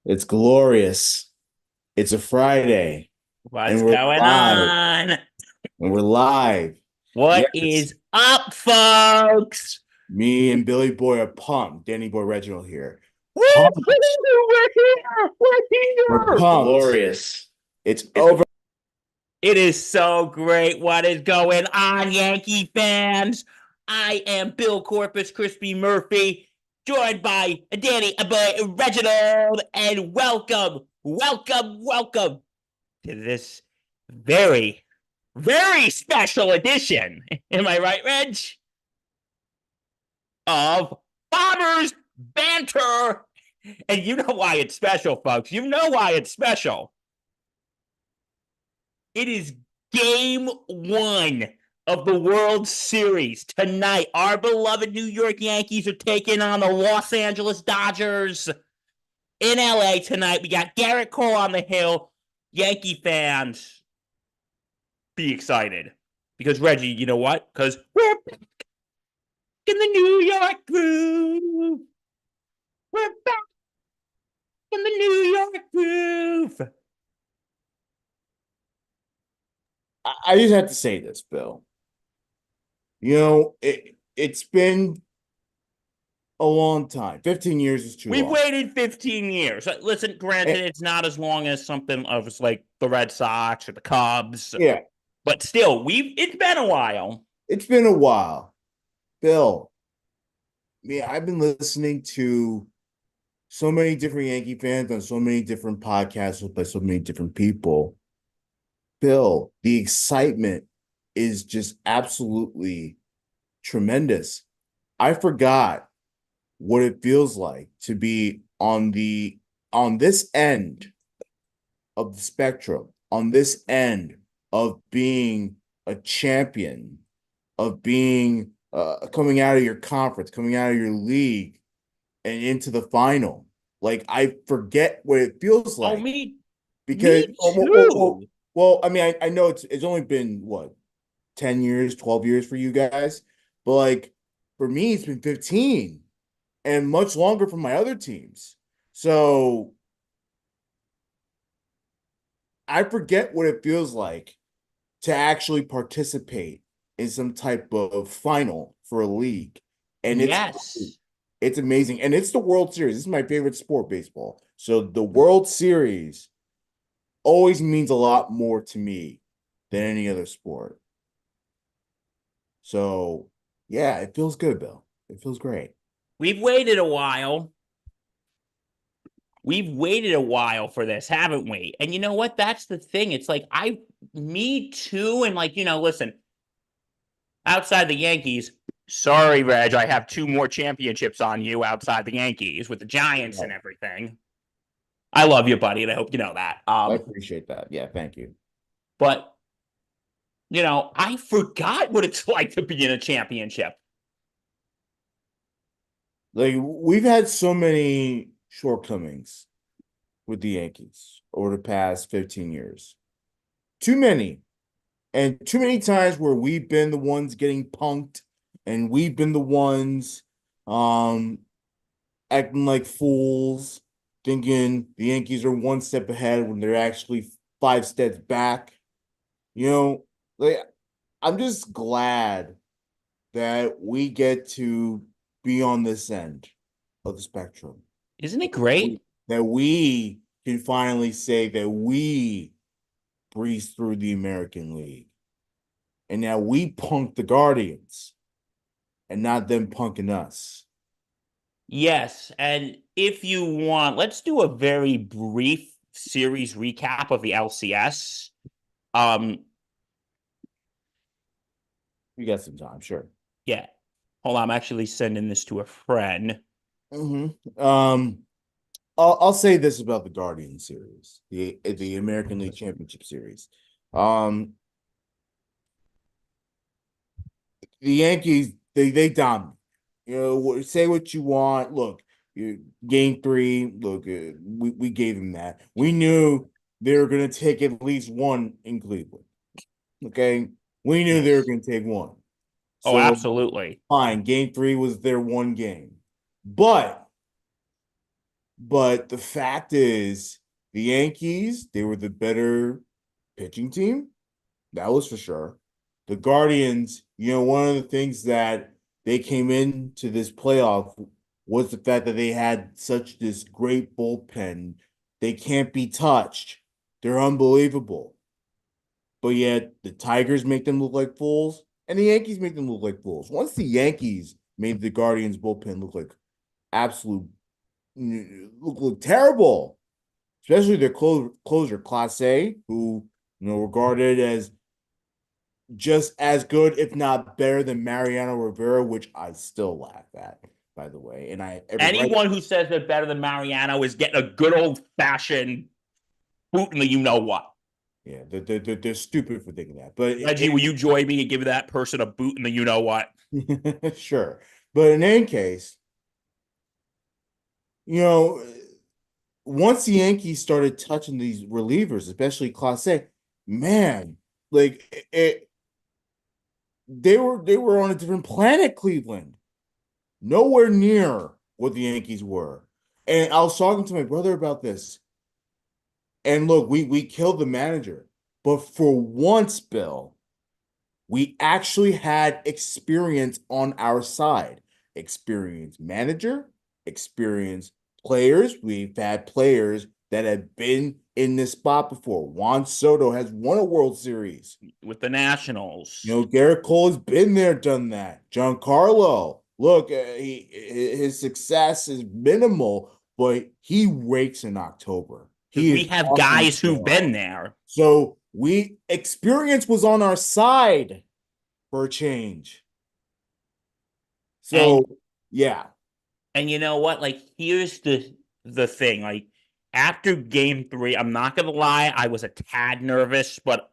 It's glorious. It's a Friday, What's and we're going live. on? And we're live. What Yes, is up, folks? me and Billy Boy are pumped. Danny Boy Reginald here. Woo! Pumped. We're here! We're We're here! pumped. Glorious. It's It's, over. it is so great. What is going on, Yankee fans? I am Bill Corpus Crispy Murphy, joined by Danny Boy Reginald, and welcome to this very, very special edition. Am I right, Reg? Of Bombers Banter. And you know why it's special, folks. You know why it's special. It is game one of the World Series tonight. Our beloved New York Yankees are taking on the Los Angeles Dodgers in LA tonight. We got Garrett Cole on the hill. Yankee fans, be excited. Because, Reggie, you know what? Because we're back in the New York groove. We're back in the New York groove. I just have to say this, Bill. It's been a long time. 15 years is too We've long. waited 15 years. Listen, Eh, granted, it's not as long as something of like the Red Sox or the Cubs, yeah, but still, it's been a while. it's been a while. Bill, I've been listening to so many different Yankee fans on so many different podcasts by so many different people. Bill, the excitement is just absolutely tremendous. I forgot what it feels like to be on this end of the spectrum, on this end of being a champion, of being coming out of your conference, coming out of your league and into the final. Like I forget what it feels Oh, like because me too. I mean I know it's only been what 10 years, 12 years for you guys, but like for me it's been 15 and much longer for my other teams. So I forget what it feels like to actually participate in some type of final for a league. And Yes. it's amazing. And it's the World Series. This is my favorite sport, baseball. So the World Series always means a lot more to me than any other sport. So yeah, it feels good, Bill. It feels great. We've waited a while. We've waited a while for this, haven't we? And you know what? That's the thing. It's like, me too. And like, listen, outside the Yankees, sorry, Reg, I have two more championships on you outside the Yankees with the Giants and Right. everything. I love you, buddy, and I hope you know that. I appreciate that. Yeah, thank you. But I forgot what it's like to be in a championship. Like we've had so many shortcomings with the Yankees over the past 15 years. Too many. And too many times where we've been the ones getting punked and we've been the ones um acting like fools, thinking the Yankees are one step ahead when they're actually five steps back. You know, like I'm just glad that we get to be on this end of the spectrum. Isn't it great? That we can finally say that we breeze through the American League. And now we punk the Guardians and not them punking us. Yes. And if you want, let's do a very brief series recap of the LCS. Um, We got some time, sure. yeah. Hold on, I'm actually sending this to a friend. Mm-hmm. I'll say this about the Guardian series, the American League Championship series. Um, the Yankees they dominate. You know, say what you want. Look, game three. Look, we gave them that. We knew they were going to take at least one in Cleveland. Okay, we knew they were Yes. going to take one. Oh, So absolutely. fine. Game three was their one game, but But the fact is, the Yankees, they were the better pitching team. That was for sure. The Guardians, one of the things that they came into this playoff was the fact that they had such this great bullpen. They can't be touched. They're unbelievable. But yet the Tigers make them look like fools, and the Yankees make them look like fools. Once the Yankees made the Guardians bullpen look like absolute look terrible, especially their closer Clase, who regarded as just as good, if not better, than Mariano Rivera, which I still laugh at, by the way. And I every right, Anyone who says they're better than Mariano is getting a good old fashioned boot in the you know what. yeah, they're stupid for thinking that. But Reggie, will you join me and give that person a boot in the you know what? sure. But in any case, you know, once the Yankees started touching these relievers, especially Clase, man, like they were on a different planet, Cleveland. Nowhere near what the Yankees were. And I was talking to my brother about this. And look, we killed the manager. But for once, Bill, we actually had experience on our side. Experienced manager, experienced players. We've had players that have been in this spot before. Juan Soto has won a World Series. With the Nationals. Garrett Cole has been there, done that. Giancarlo, look, his success is minimal, but he rakes in October. Because He we is have awesome in guys the who've been playoffs. there. So experience was on our side for a change. And So yeah, and you know what? Like, here's the thing. Like, after game three, I'm not gonna lie, I was a tad nervous, but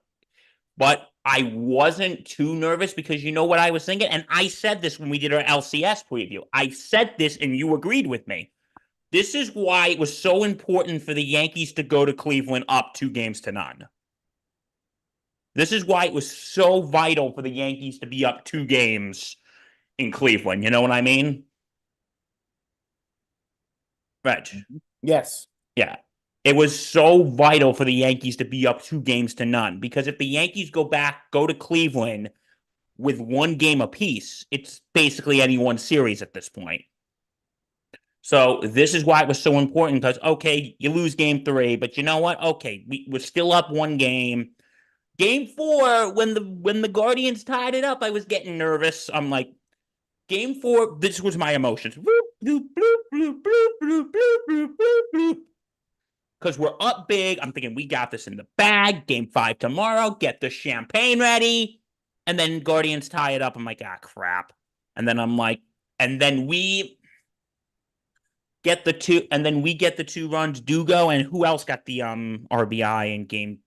I wasn't too nervous because you know what I was thinking? And I said this when we did our LCS preview. I said this and you agreed with me. This is why it was so important for the Yankees to go to Cleveland up 2-0. This is why it was so vital for the Yankees to be up 2 games in Cleveland. You know what I mean? Reg. yes, Yeah. It was so vital for the Yankees to be up 2 games to none because if the Yankees go to Cleveland with 1 game apiece, it's basically anyone's series at this point. So this is why it was so important because okay, you lose game three, but you know what? Okay, we're still up 1 game. Game four, when the Guardians tied it up, I was getting nervous. I'm like, game four, this was my emotions. Because we're up big. I'm thinking we got this in the bag. Game five tomorrow. Get the champagne ready. And then Guardians tie it up. I'm like, ah, crap. And then I'm like, and then we get the two, and then we get the 2 runs. Dugo and who else got the RBI in game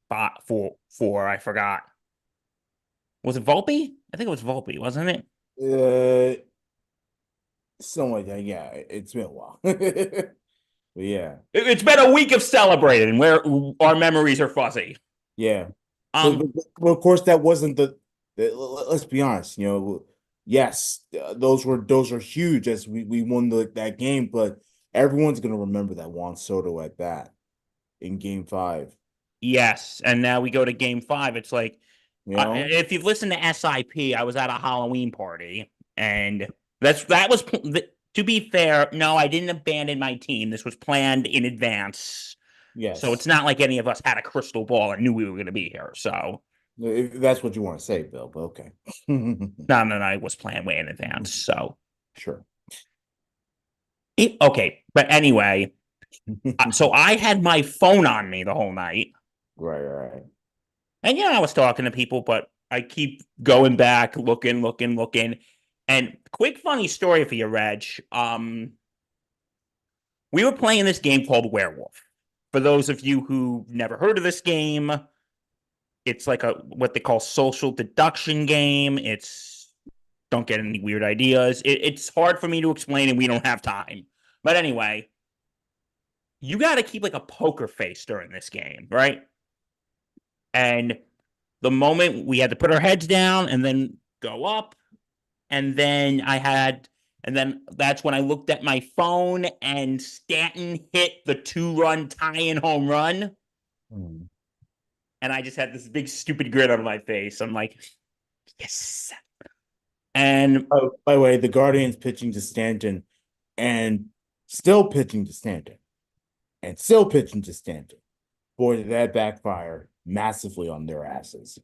four? I forgot. Was it Volpe? I think it was Volpe, wasn't it? uh, something like that. Yeah, it's been a while, but yeah, It's been a week of celebrating where our memories are fuzzy. yeah. But, Um, but, but of course, that wasn't let's be honest. Yes, those are huge as we won that game, but everyone's gonna remember that Juan Soto at bat in Game 5. yes, and now we go to game five. It's like You know, if you've listened to SIP, I was at a Halloween party, and that was to be fair. No, I didn't abandon my team. This was planned in advance, so it's yes, not like any of us had a crystal ball and knew we were going to be here. So if that's what you want to say, Bill. But okay, no, it was planned way in advance. So sure. okay, but anyway, so I had my phone on me the whole night. Right, right. And yeah, I was talking to people, but I keep going back, looking. And quick funny story for you, Reg. We were playing this game called Werewolf. For those of you who've never heard of this game, it's like a what they call social deduction game. It's don't get any weird ideas. It's hard for me to explain, and we don't have time. But anyway, you got to keep like a poker face during this game, right? And the moment we had to put our heads down and then go up, and then And then that's when I looked at my phone and Stanton hit the 2-run tie-in home run. Mm. And I just had this big stupid grin on my face. I'm like, yes. And Oh, by the way, the Guardians pitching to Stanton and still pitching to Stanton and still pitching to Stanton. Boy, did that backfire massively on their asses.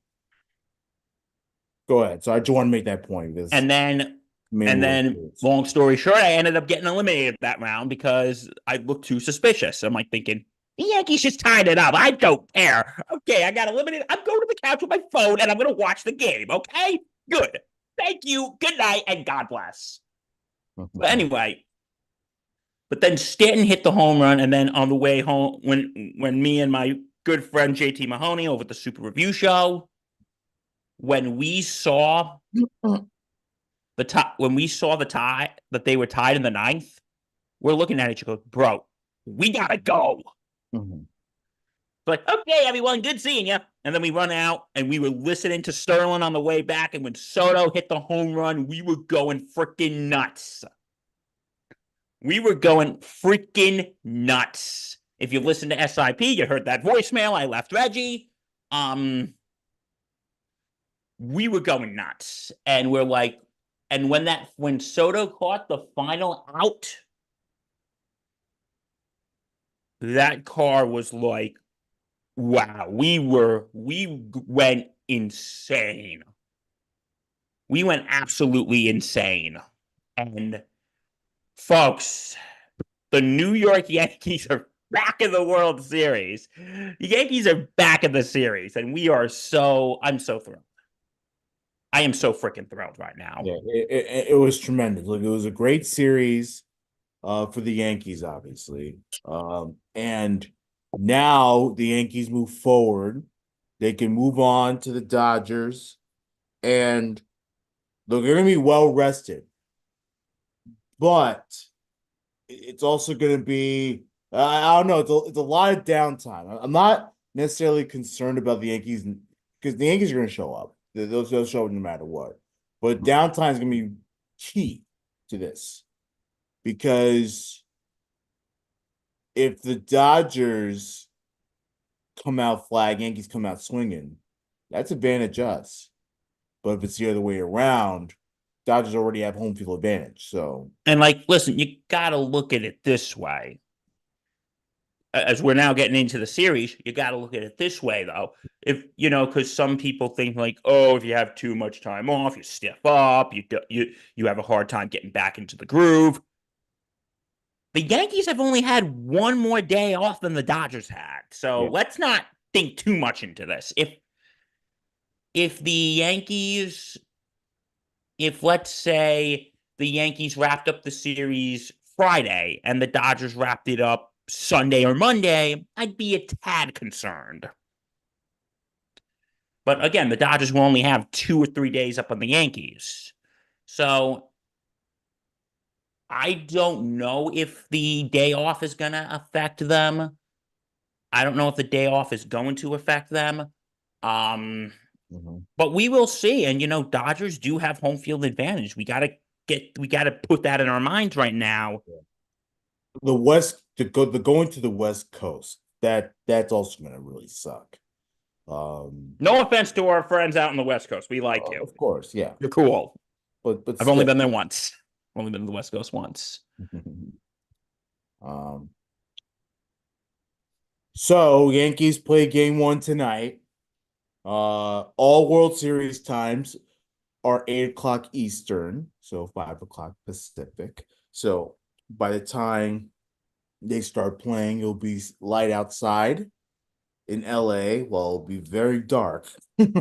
Go ahead. So I just want to make that point because and then main and World then Series. long story short, I ended up getting eliminated that round because I looked too suspicious. I'm like thinking, the Yankees just tied it up. I don't care. Okay, I got eliminated. I'm going to the couch with my phone and I'm going to watch the game. Okay, good. Thank you. Good night and God bless. But anyway, but then Stanton hit the home run, and then on the way home, when me and my good friend JT Mahoney over at the Super Review Show, when we saw when we saw the tie that they were tied in the ninth, we're looking at each other, bro, we gotta go. Mhm. Like, okay, everyone, good seeing you. And then we run out and we were listening to Sterling on the way back. And when Soto hit the home run, we were going freaking nuts. We were going freaking nuts. If you listen to SIP, you heard that voicemail I left Reggie. We were going nuts. And we're like, and when Soto caught the final out, that car was like, wow, we went insane. We went absolutely insane. And folks, the New York Yankees are back in the World Series. The Yankees are back in the series, and I'm so thrilled. I am so freaking thrilled right now. Yeah, it was tremendous. Like it was a great series for the Yankees, obviously. And now the Yankees move forward. They can move on to the Dodgers, and they're going to be well rested. But it's also going to be, I don't know, it's a lot of downtime. I'm not necessarily concerned about the Yankees because the Yankees are going to show up. They'll show up no matter what. But downtime is going to be key to this because if the Dodgers come out flag, Yankees come out swinging, that's advantage us. But if it's the other way around, Dodgers already have home field advantage. So, And like, listen, you got to look at it this way. As we're now getting into the series, you got to look at it this way, though. If because some people think like, oh, if you have too much time off, you stiff up, you have a hard time getting back into the groove. The Yankees have only had one more day off than the Dodgers had, so yeah. let's not think too much into this. If the Yankees, if let's say the Yankees wrapped up the series Friday and the Dodgers wrapped it up Sunday or Monday, I'd be a tad concerned. But again, the Dodgers will only have 2 or 3 days up on the Yankees. So I don't know if the day off is going to affect them. I don't know if the day off is going to affect them. Um, Mhm. but we will see. And Dodgers do have home field advantage. We gotta put that in our minds right now. The West the going to the West Coast that's also going to really suck. No offense to our friends out on the West Coast. We like you. Of course, yeah, You're cool. but I've only still. been there once. I've only been to the West Coast once. um, so Yankees play game one tonight. All World Series times are 8 o'clock Eastern, so 5 o'clock Pacific. So by the time they start playing, it'll be light outside in LA. Well, it'll be very dark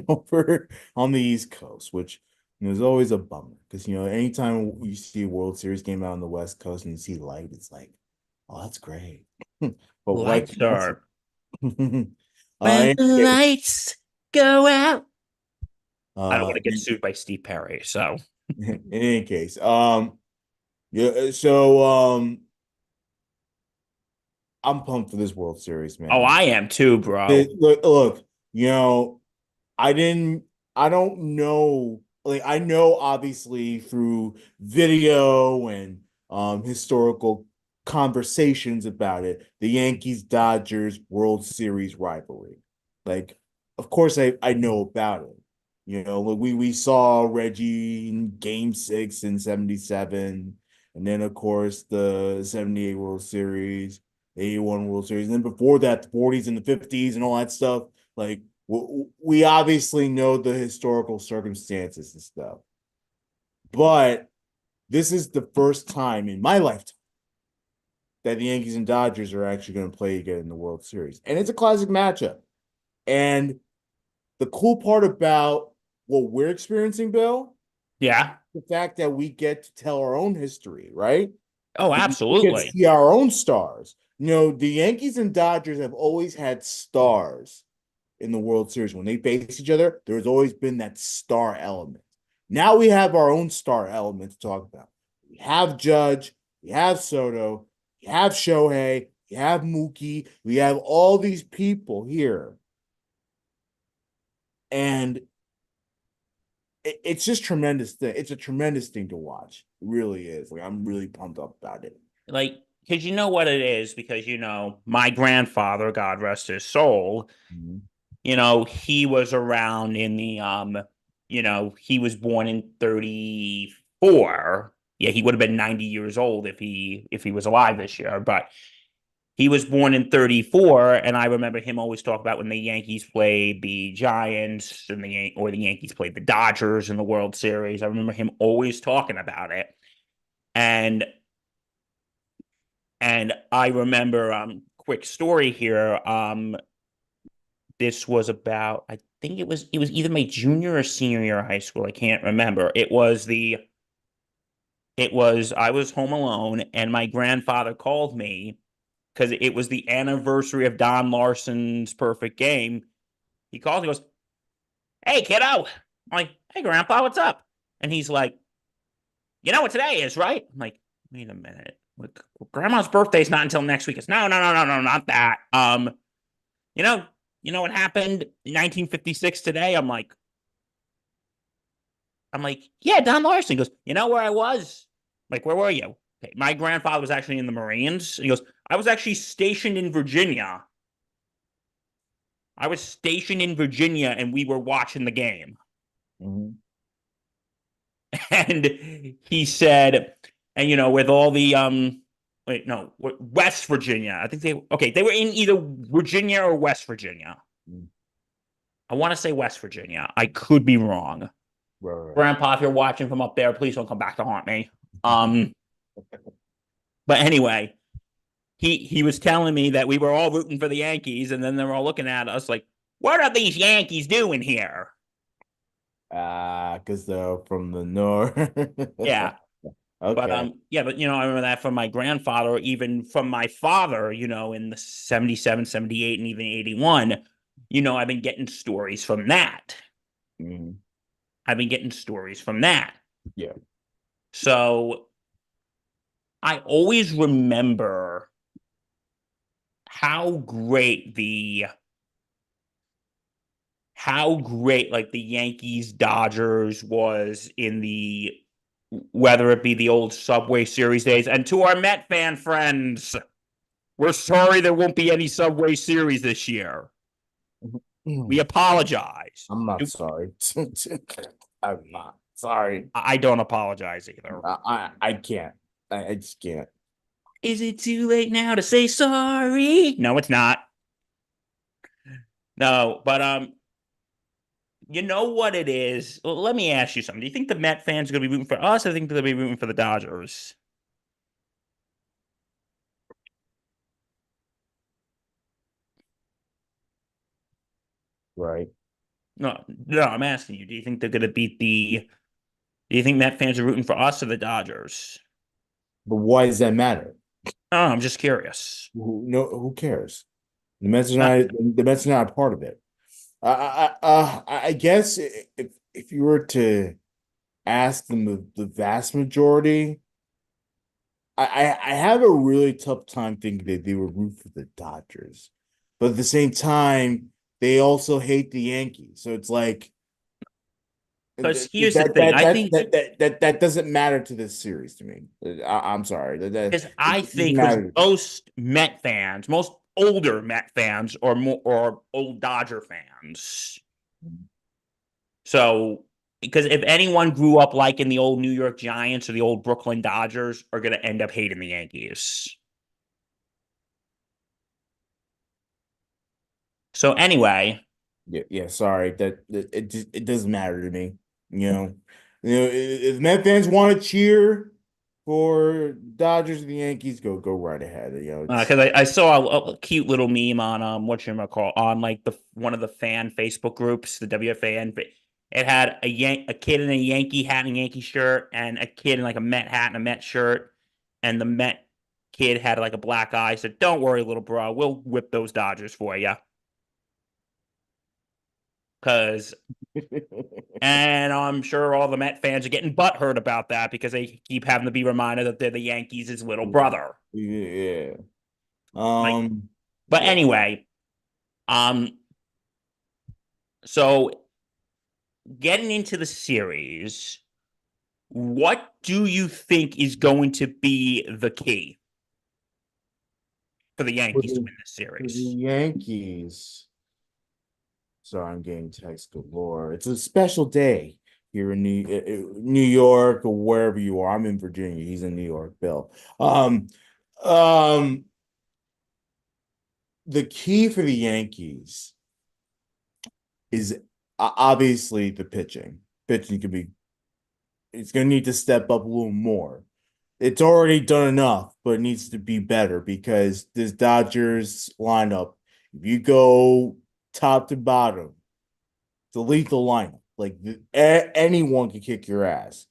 over on the East Coast, which is always a bummer because anytime you see a World Series game out on the West Coast and you see light, it's like, oh, that's great. But why Lights can't are when in the any case, lights go out. I don't uh, want to get sued by Steve Perry. So, in any case, yeah, so I'm pumped for this World Series, oh, man. I am too, bro. Look, I didn't, I don't know like I know obviously through video and historical conversations about it, the Yankees Dodgers World Series rivalry. Like, of course I know about it. You know, like we saw Reggie in game 6 in 77, and then of course the 78 World Series, 81 World Series, and then before that, the 40s and the 50s and all that stuff. Like we obviously know the historical circumstances and stuff, but this is the first time in my lifetime that the Yankees and Dodgers are actually going to play again in the World Series. And it's a classic matchup. And the cool part about what we're experiencing, Bill, Yeah. the fact that we get to tell our own history, right? Oh, We get to absolutely. see our own stars. You know, the Yankees and Dodgers have always had stars in the World Series. When they face each other, there's always been that star element. Now we have our own star element to talk about. We have Judge, we have Soto, we have Shohei, we have Mookie, we have all these people here. And it's just tremendous thing. It's a tremendous thing to watch. It really is. Like I'm really pumped up about it. Like, because you know what it is, because my grandfather, God rest his soul, Mhm. he was around in the he was born in 34. Yeah, he would have been 90 years old if he was alive this year, but he was born in 34, and I remember him always talk about when the Yankees played the Giants or the Yankees played the Dodgers in the World Series. I remember him always talking about it. And I remember quick story here. This was about, I think it was either my junior or senior year of high school. I can't remember. I was home alone, and my grandfather called me because it was the anniversary of Don Larson's perfect game. He calls, he goes, "Hey, kiddo." I'm like, "Hey, grandpa, what's up?" And he's like, "You know what today is, right?" I'm like, "Wait a minute. Like, grandma's birthday's not until next week." It's no, no, no, no, no, not that. You know, you know what happened in 1956 today? I'm like, yeah, Don Larson. He goes, "You know where I was?" Like, where were you? Okay, my grandfather was actually in the Marines. He goes, "I was actually stationed in Virginia. I was stationed in Virginia, and we were watching the game." Mhm. And he said, and with all the wait, no, West Virginia. I think they were in either Virginia or West Virginia. Mhm. I want to say West Virginia. I could be wrong. Right, Grandpa, if you're watching from up there, please don't come back to haunt me. right. But anyway, he was telling me that we were all rooting for the Yankees, and then they're all looking at us like, "What are these Yankees doing here?" Because they're from the north. Yeah, but Okay. I remember that from my grandfather, or even from my father, in the 77, 78, and even 81. I've been getting stories from that. Mhm. I've been getting stories from that. Yeah. So I always remember how great like the Yankees Dodgers was in the whether it be the old Subway Series days. And to our Met fan friends, we're sorry there won't be any Subway Series this year. We Mhm. apologize. I'm not sorry. I'm not sorry. I don't apologize either. I can't. I just can't. Is it too late now to say sorry? No, it's not. No, but you know what it is? Well, let me ask you something. Do you think the Met fans are going to be rooting for us? Or do you think they'll be rooting for the Dodgers? Right. No, no, I'm asking you. Do you think they're going to beat the? Do you think Met fans are rooting for us or the Dodgers? But why does that matter? Oh, I'm just curious. Who cares? The Mets are Uh, not the Mets are not a part of it. I guess if you were to ask them the vast majority, I have a really tough time thinking that they would root for the Dodgers. But at the same time, they also hate the Yankees. So it's like Because here's the thing. I think That doesn't matter to this series to me. I'm sorry. because It I doesn't think because matter. most Met fans, most older Met fans, or more or old Dodger fans. So because if anyone grew up like in the old New York Giants or the old Brooklyn Dodgers, are going to end up hating the Yankees. So anyway, Yeah, yeah. Sorry that it doesn't matter to me. If Met fans want to cheer for Dodgers and the Yankees, go right ahead. It's because I saw a cute little meme on what you call on like the one of the fan Facebook groups, the WFAN. It had a kid in a Yankee hat and Yankee shirt, and a kid in like a Met hat and a Met shirt, and the Met kid had like a black eye. Said, "Don't worry, little bro, we'll whip those Dodgers for you." Because and I'm sure all the Met fans are getting butthurt about that because they keep having to be reminded that they're the Yankees' little brother. yeah. Like, Um, but yeah. anyway, um, so getting into the series, what do you think is going to be the key for the For Yankees to the win this for the series? Yankees. Sorry, I'm getting text galore. It's a special day here in New York or wherever you are. I'm in Virginia. He's in New York, Bill. Um, the key for the Yankees is obviously the pitching. Pitching could be, it's going to need to step up a little more. It's already done enough, but it needs to be better because this Dodgers lineup, if you go top to bottom, it's a lethal lineup. Like anyone can kick your ass.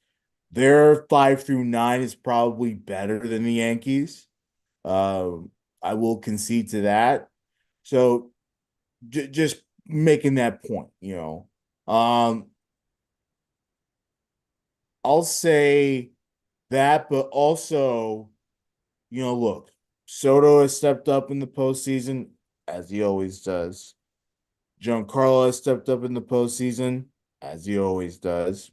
Their 5 through 9 is probably better than the Yankees. Um, I will concede to that. So just making that point. I'll say that, but also, look, Soto has stepped up in the postseason as he always does. Giancarlo has stepped up in the postseason as he always does.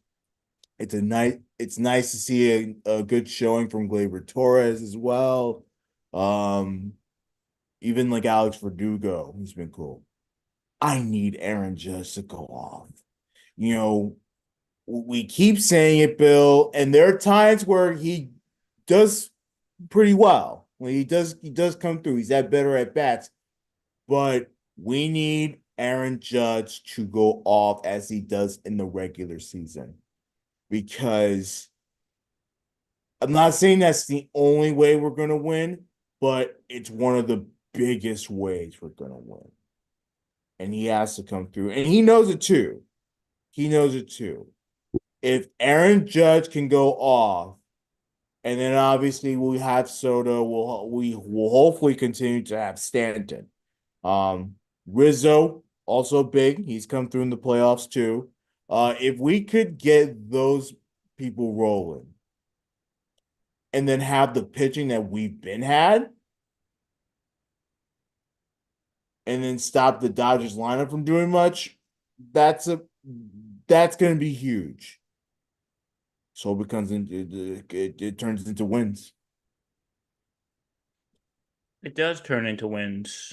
It's nice to see a good showing from Gleyber Torres as well. Um, Even like Alex Verdugo, he's been cool. I need Aaron Judge to go off. You know, we keep saying it, Bill, and there are times where he does pretty well. When he does come through. He's at better at bats, but we need Aaron Judge to go off as he does in the regular season because I'm not saying that's the only way we're going to win, but it's one of the biggest ways we're going to win. And he has to come through. And he knows it too. He knows it too. If Aaron Judge can go off, and then obviously we have Soto, we will hopefully continue to have Stanton. Rizzo, also big. He's come through in the playoffs too. If we could get those people rolling and then have the pitching that we've been had, and then stop the Dodgers lineup from doing much, that's a that's going to be huge. So it becomes it turns into wins. It does turn into wins.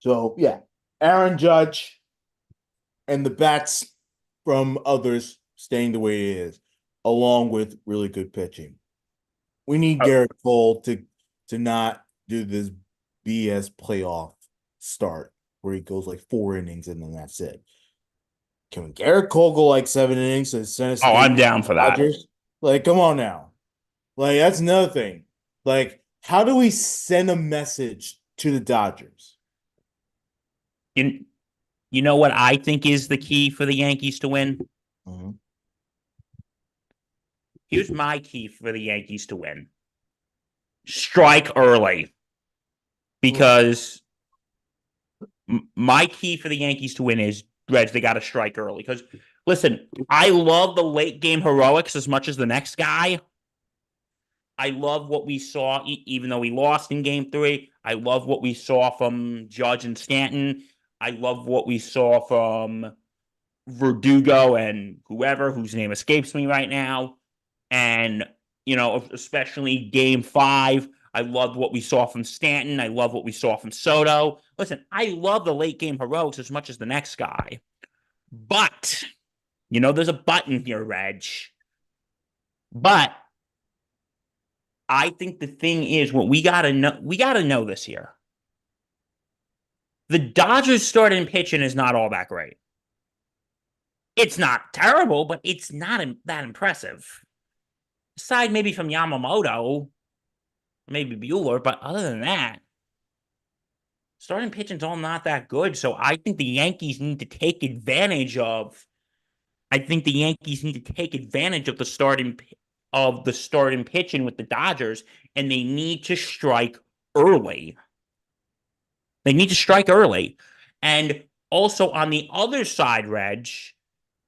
So yeah, Aaron Judge and the bats from others staying the way it is, along with really good pitching. We need Oh, Garrett Cole to not do this BS playoff start where he goes like 4 innings and then that's it. Can Garrett Cole go like 7 innings to send us oh, to I'm down for that. Dodgers? Like, come on now. Like, that's another thing. Like, how do we send a message to the Dodgers? You, you know what I think is the key for the Yankees to win? Mhm. Here's my key for the Yankees to win: strike early. Because my key for the Yankees to win is Reds. They got to strike early. Because listen, I love the late game heroics as much as the next guy. I love what we saw, even though we lost in Game 3. I love what we saw from Judge and Stanton. I love what we saw from Verdugo and whoever whose name escapes me right now. And, especially game 5. I loved what we saw from Stanton. I love what we saw from Soto. Listen, I love the late game heroics as much as the next guy. But, there's a button here, Reg. But I think the thing is what we gotta know this here. The Dodgers starting pitching is not all that great. It's not terrible, but it's not that impressive. Aside maybe from Yamamoto, maybe Bueller, but other than that, starting pitching's all not that good. So I think the Yankees need to take advantage of. I think the Yankees need to take advantage of the starting pitching with the Dodgers, and they need to strike early. They need to strike early, and also on the other side, Reg.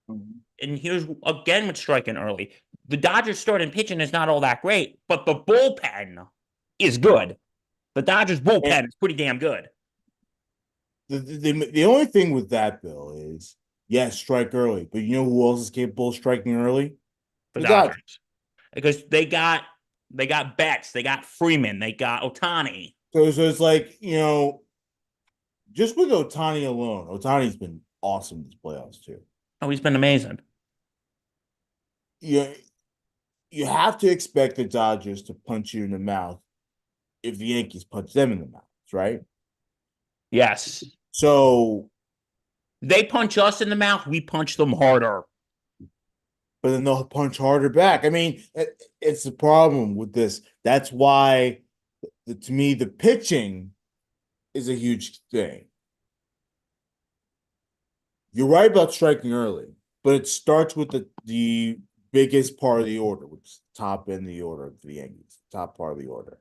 And here's again with striking early. The Dodgers starting pitching is not all that great, but the bullpen is good. The Dodgers And bullpen is pretty damn good. the only thing with that, Bill, is yes, strike early, but you know who else is capable of striking early? The The Dodgers. Dodgers, because they got Betts, they got Freeman, they got Otani. So it's like, just with Otani alone, Otani's been awesome this playoffs too. Oh, he's been amazing. You you have to expect the Dodgers to punch you in the mouth if the Yankees punch them in the mouth, right? Yes, So, they punch us in the mouth, we punch them harder. but then they'll punch harder back. I mean, it's the problem with this. That's why, to me, the pitching is a huge thing. You're right about striking early, but it starts with the biggest part of the order, which is top end of the order for the Yankees, top part of the order.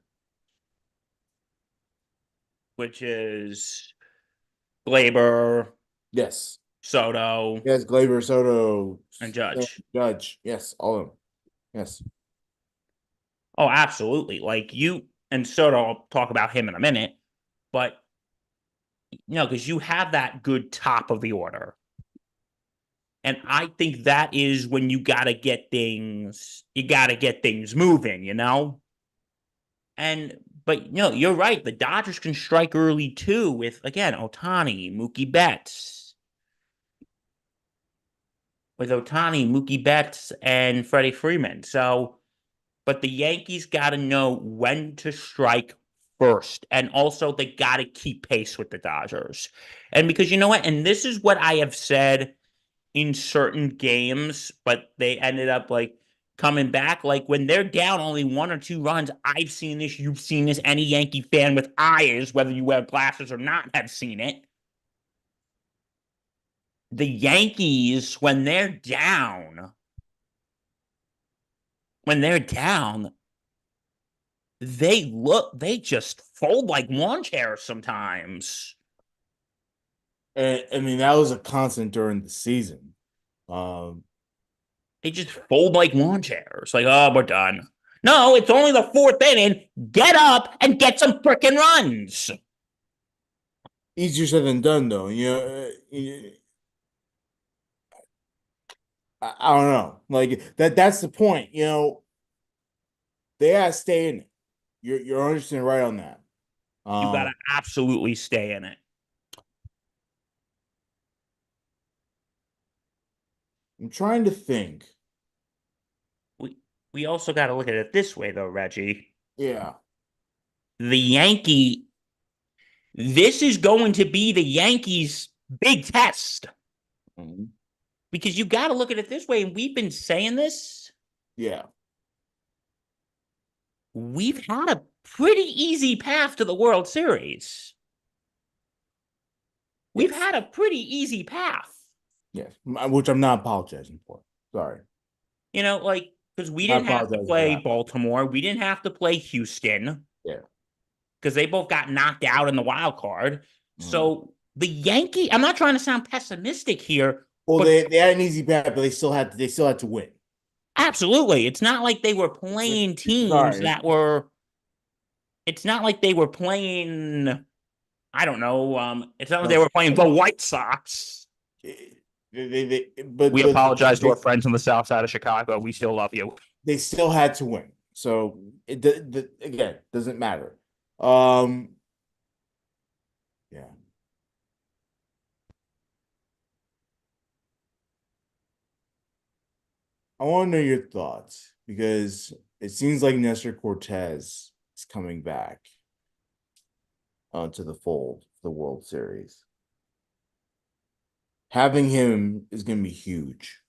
Which is Glaber, Yes. Soto, Yes, Gleyber, Soto, and Judge. Judge. Yes, all of them. Yes. Oh, absolutely. Like you and Soto, I'll talk about him in a minute, but because you have that good top of the order. And I think that is when you gotta get things moving. And but you're right. The Dodgers can strike early too with again Mookie Betts. With Otani, Mookie Betts, and Freddie Freeman. So, but the Yankees gotta know when to strike first. And also they gotta keep pace with the Dodgers. And because you know what? And this is what I have said in certain games, but they ended up like coming back. Like when they're down only 1 or 2 runs, I've seen this, you've seen this, any Yankee fan with eyes, whether you wear glasses or not, have seen it. The Yankees, when they're down, they just fold like lawn chairs sometimes. And I mean, that was a constant during the season. Um, They just fold like lawn chairs. Like, oh, we're done. No, it's only the fourth inning. Get up and get some freaking runs. Easier said than done, though. I don't know. Like that's the point. They gotta stay in it. You're understanding right on that. You got to Um, absolutely stay in it. I'm trying to think. We also got to look at it this way, though, Reggie. Yeah. The Yankee, this is going to be the Yankees' big test Mhm. because you got to look at it this way. And we've been saying this. Yeah. We've had a pretty easy path to the World Series. We've Yes. had a pretty easy path. Yes. Which I'm not apologizing for. Sorry. Like, because we Not didn't have to apologizing for play that. Baltimore. We didn't have to play Houston Yeah. because they both got knocked out in the wild card. Mhm. So the Yankee, I'm not trying to sound pessimistic here, Well, but they had an easy path, but they still had to win. absolutely. It's not like they were playing teams Sorry. that were, it's not like they were playing I don't know. It's not like they No, were playing the White Sox. We but apologize to our friends on the south side of Chicago. We still love you. they still had to win. So again, doesn't matter. Um, yeah. I want to know your thoughts because it seems like Nestor Cortez is coming back onto the fold for the World Series. Having him is going to be huge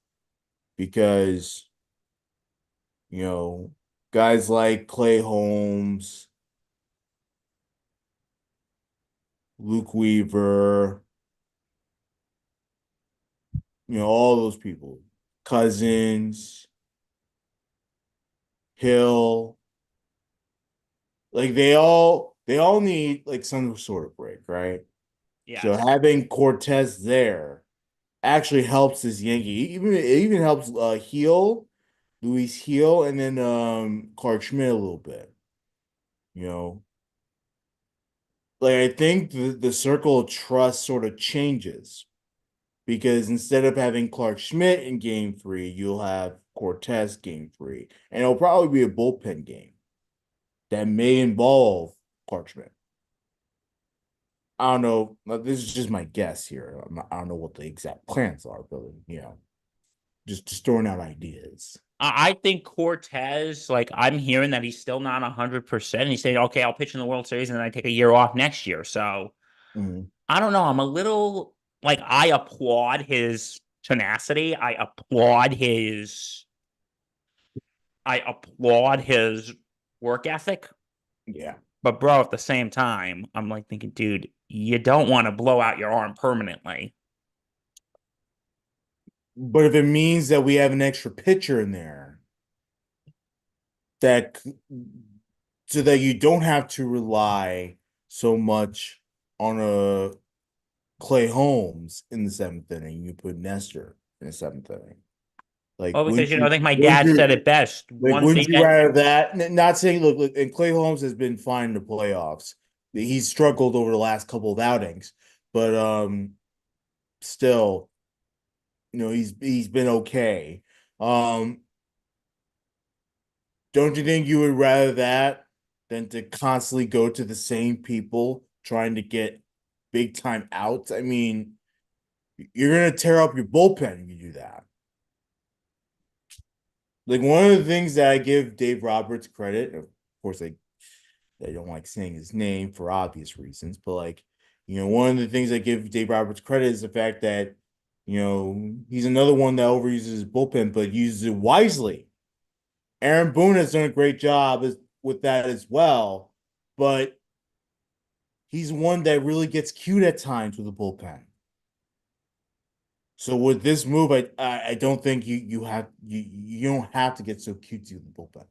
because, you know, guys like Clay Holmes, Luke Weaver, all those people, Cousins, Hill, like they all need like some sort of break, right? So Yes. having Cortez there actually helps this Yankee. It even helps Luis Heel, and then Clark Schmidt a little bit. You know, like I think the circle of trust sort of changes because instead of having Clark Schmidt in game three, you'll have Cortez game three. And it'll probably be a bullpen game that may involve Clark Schmidt. I don't know. This is just my guess here. I don't know what the exact plans are, but just throwing out ideas. I think Cortez, like I'm hearing that he's still not 100%. He's saying, okay, I'll pitch in the World Series and then I take a year off next year. So Mhm. I don't know. I'm a little like I applaud his tenacity. I applaud his work ethic. Yeah. But bro, at the same time, I'm like thinking, dude, you don't want to blow out your arm permanently. But if it means that we have an extra pitcher in there that so that you don't have to rely so much on a Clay Holmes in the seventh inning, you put Nestor in the seventh inning. Like, Well, because I think my wouldn't dad said you it best. like One wouldn't thing you that rather that? Not saying look, and Clay Holmes has been fine in the playoffs. He's struggled over the last couple of outings, but still, he's been okay. Um, don't you think you would rather that than to constantly go to the same people trying to get big time outs? I mean, you're gonna tear up your bullpen if you do that. Like one of the things that I give Dave Roberts credit, of course, I don't like saying his name for obvious reasons, but like, one of the things I give Dave Roberts credit is the fact that, he's another one that overuses his bullpen, but uses it wisely. Aaron Boone has done a great job with that as well, but he's one that really gets cute at times with the bullpen. So with this move, I don't think you don't have to get so cutesy with the bullpen.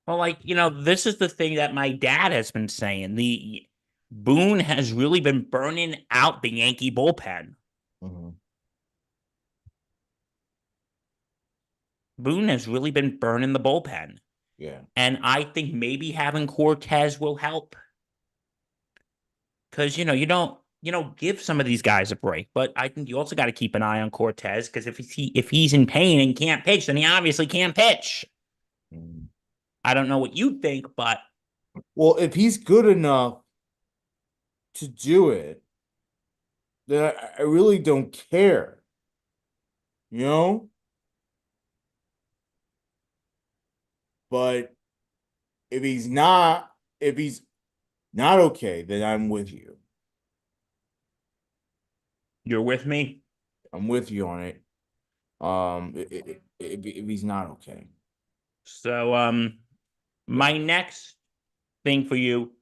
Well, like, this is the thing that my dad has been saying. The Boone has really been burning out the Yankee bullpen. Mhm. Boone has really been burning the bullpen. Yeah. And I think maybe having Cortez will help. Because, give some of these guys a break. But I think you also got to keep an eye on Cortez because if he's in pain and can't pitch, then he obviously can't pitch. Mhm. I don't know what you think, but Well, if he's good enough to do it, then I really don't care, you know? But if he's not okay, then I'm with you. you're with me. I'm with you on it. If he's not okay. So, Yeah. my next thing for you,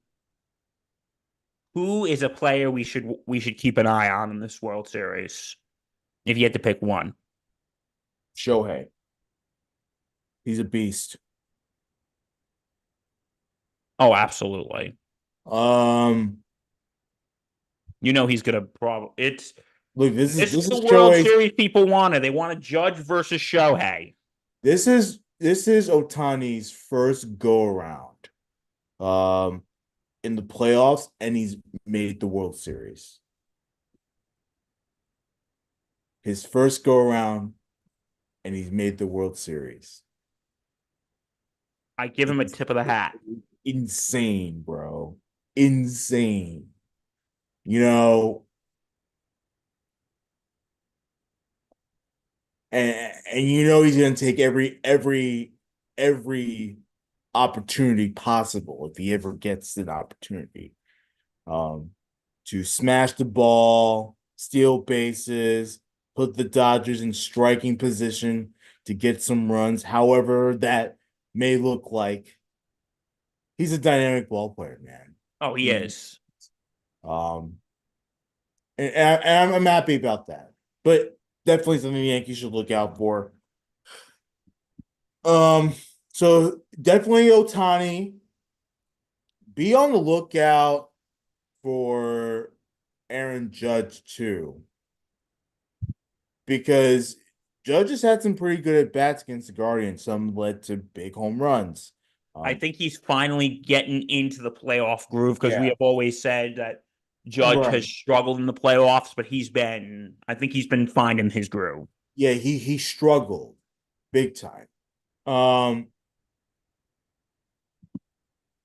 who is a player we should keep an eye on in this World Series? If you had to pick one. Shohei. He's a beast. Oh, absolutely. Um, He's gonna probably it's look, this is this the is World Shohei's Series people wanted. They want a Judge versus Shohei. this is Otani's first go around. Um, in the playoffs, and he's made the World Series. His first go around, and he's made the World Series. I give him a tip of the hat. Insane, bro. Insane. You know, and you know he's gonna take every opportunity possible if he ever gets an opportunity. Um, to smash the ball, steal bases, put the Dodgers in striking position to get some runs. However, that may look like he's a dynamic ball player, man. Oh, he He is. um and I'm happy about that. But definitely something the Yankees should look out for. Um, so definitely Otani. Be on the lookout for Aaron Judge too, because Judge has had some pretty good at bats against the Guardians. Some led to big home runs. I Um, think he's finally getting into the playoff groove because we yeah, have always said that Judge has right. struggled in the playoffs, but I think he's been finding his groove. Yeah, he struggled big time. Um,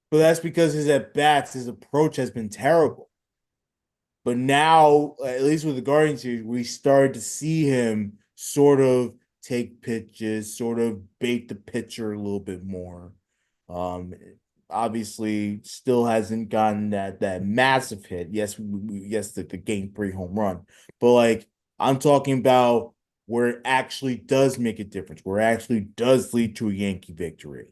but that's because his at bats, his approach has been terrible. But now, at least with the Guardians series, we started to see him sort of take pitches, sort of bait the pitcher a little bit more. Um, Obviously, still hasn't gotten that massive hit. Yes, yes, the game three home run, but like I'm talking about where it actually does make a difference, where it actually does lead to a Yankee victory.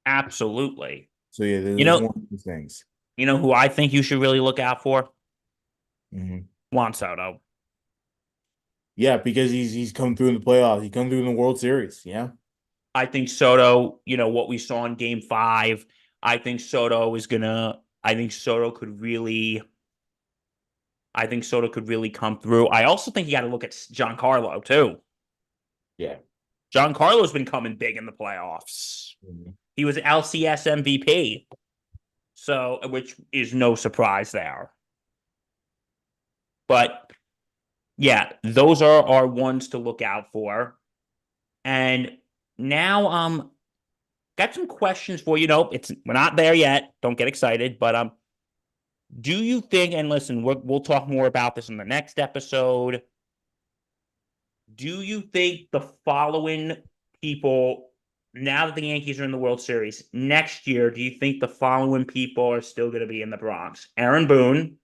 Absolutely. So yeah, You there's know, one of the things. you know who I think you should really look out for? Mhm. Juan Soto. Yeah, because he's come through in the playoffs. He come through in the World Series. Yeah. I think Soto, what we saw in game 5, I think Soto is gonna I think Soto could really I think Soto could really come through. I also think you got to look at Giancarlo too. Yeah. Giancarlo's been coming big in the playoffs. Mhm. He was LCS MVP, so which is no surprise there. But yeah, those are our ones to look out for. And now got some questions for you. Know it's we're not there yet. Don't get excited, but do you think? And listen, we'll talk more about this in the next episode. Do you think the following people, now that the Yankees are in the World Series, next year, do you think the following people are still going to be in the Bronx? Aaron Boone.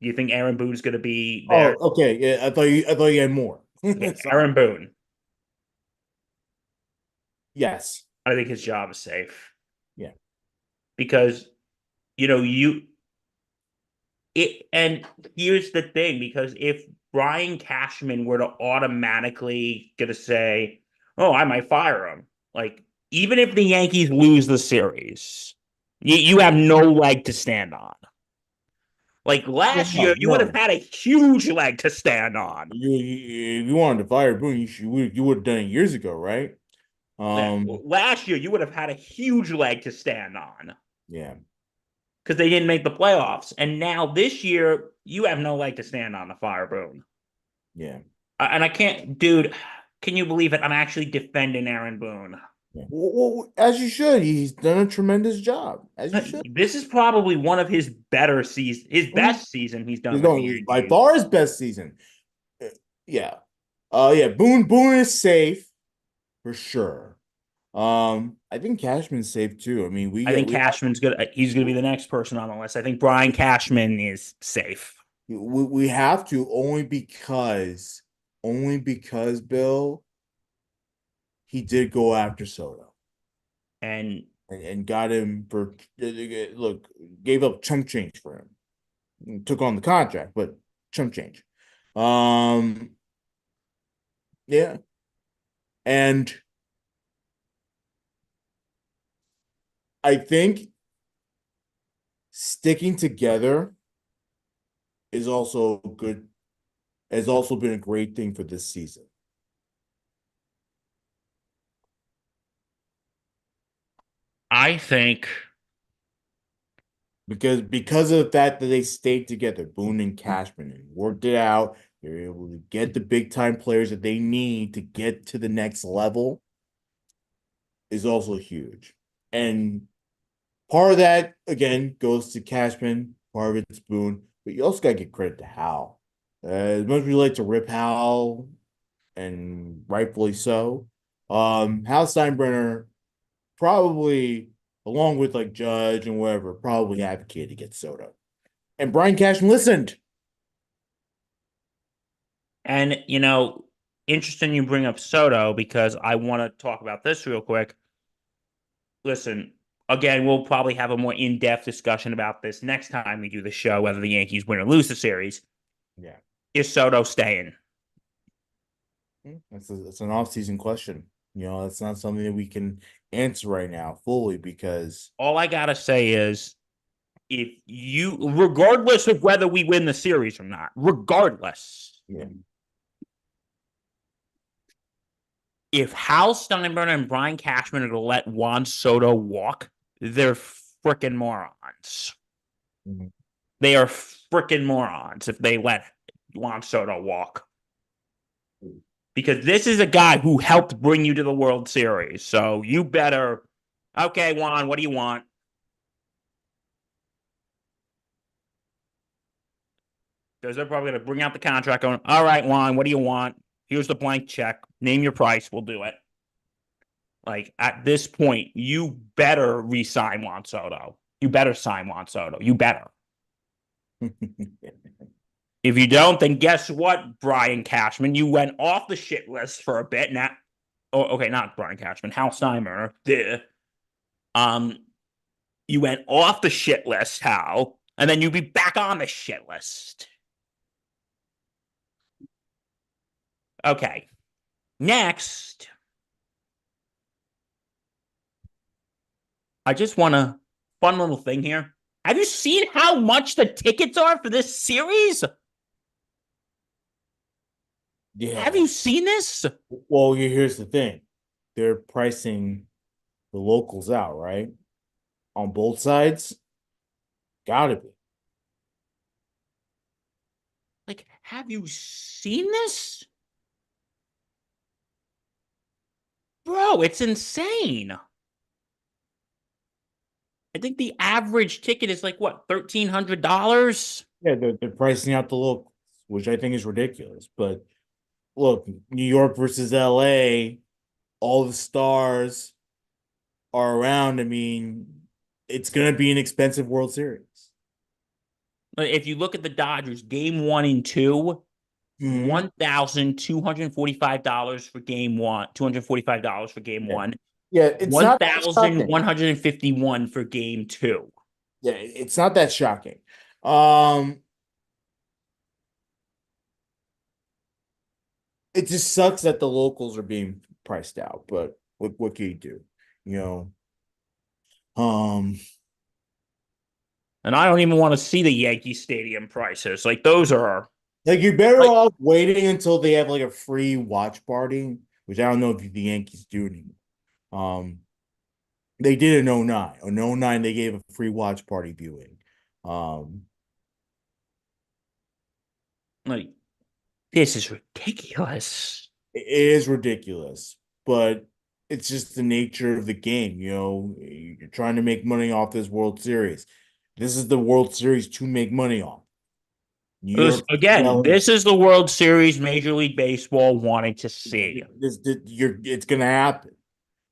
Do you think Aaron Boone's going to be there? Oh, okay. Yeah, I thought you had more. Okay, Sorry. Aaron Boone. Yes. I think his job is safe Yeah. because you know you it. And here's the thing: because if Brian Cashman were to automatically gonna say, "Oh, I might fire him," like even if the Yankees lose the series, you have no leg to stand on. Like Well, last year, no, you would have no. had a huge leg to stand on. If you wanted to fire Boone, you would have done it years ago, right? Yeah, Um. last year, you would have had a huge leg to stand on Yeah. because they didn't make the playoffs. And now this year, you have no leg to stand on to fire Boone. Yeah. And I can't, dude. Can you believe it? I'm actually defending Aaron Boone. Yeah. Well, as you should. He's done a tremendous job, as you should. This is probably one of his better seasons, his Mhm. best season he's done He's with the going by Yankees. far his best season. Uh, Yeah. Yeah. Boone is safe for sure. I think Cashman's safe too. I mean, I think Cashman's good. He's going to be the next person on the list. I think Brian Cashman is safe. we have to only because Bill, he did go after Soto And and got him for look, gave up chunk change for him, took on the contract, but chunk change. Um, yeah, and I think sticking together is also good has also been a great thing for this season. I think, Because of the fact that they stayed together, Boone and Cashman, and worked it out. They're able to get the big time players that they need to get to the next level is also huge. And part of that again goes to Cashman, part of it's Boone, but you also gotta give credit to Hal. As much as we like to rip Hal, and rightfully so, Hal Steinbrenner probably, along with like Judge and whatever, probably advocated to get Soto. And Brian Cashman listened. and interesting you bring up Soto because I want to talk about this real quick. Listen, again, we'll probably have a more in-depth discussion about this next time we do the show, whether the Yankees win or lose the series. Yeah. Is Soto staying? That's an off-season question. That's not something that we can answer right now fully because All I gotta say is, regardless of whether we win the series or not, regardless, yeah. if Hal Steinbrenner and Brian Cashman are going to let Juan Soto walk, they're freaking morons. Mhm. They are freaking morons if they let Juan Soto walk. Because this is a guy who helped bring you to the World Series. So you better, okay, Juan, what do you want? Because they're probably going to bring out the contract going, all right, Juan, what do you want? Here's the blank check. Name your price. We'll do it. Like at this point, you better re-sign Juan Soto. You better sign Juan Soto. You better. If you don't, then guess what, Brian Cashman? You went off the shit list for a bit. Now, oh, okay, not Brian Cashman, Hal Steimer. Um, you went off the shit list, Hal, and then you'd be back on the shit list. Okay. Next, I just want a fun little thing here. Have you seen how much the tickets are for this series? Have Yeah. you seen this? Well, here's the thing. They're pricing the locals out, right? On both sides. Gotta be. Like, have you seen this? Bro, it's insane. I think the average ticket is like what, $1,300? Yeah, they're pricing out the locals, which I think is ridiculous. But look, New York versus LA, all the stars are around. I mean, it's gonna be an expensive World Series. If you look at the Dodgers, game one and two, Mhm. $1,245 for game one, $245 for game Yeah. one, Yeah, it's one not that thousand shocking. one hundred fifty-one for game two. Yeah, it's not that shocking. Um, it just sucks that the locals are being priced out, but what can you do? You know, um, And I don't even want to see the Yankee Stadium prices. Like those are like you're better like off waiting until they have like a free watch party, which I don't know if the Yankees do anymore. Um, they did in '09. In '09, they gave a free watch party viewing. Um, like this is ridiculous. it is ridiculous, but it's just the nature of the game. You're trying to make money off this World Series. This is the World Series to make money off. New York, Again, LA. this is the World Series Major League Baseball wanted to see. It's gonna happen.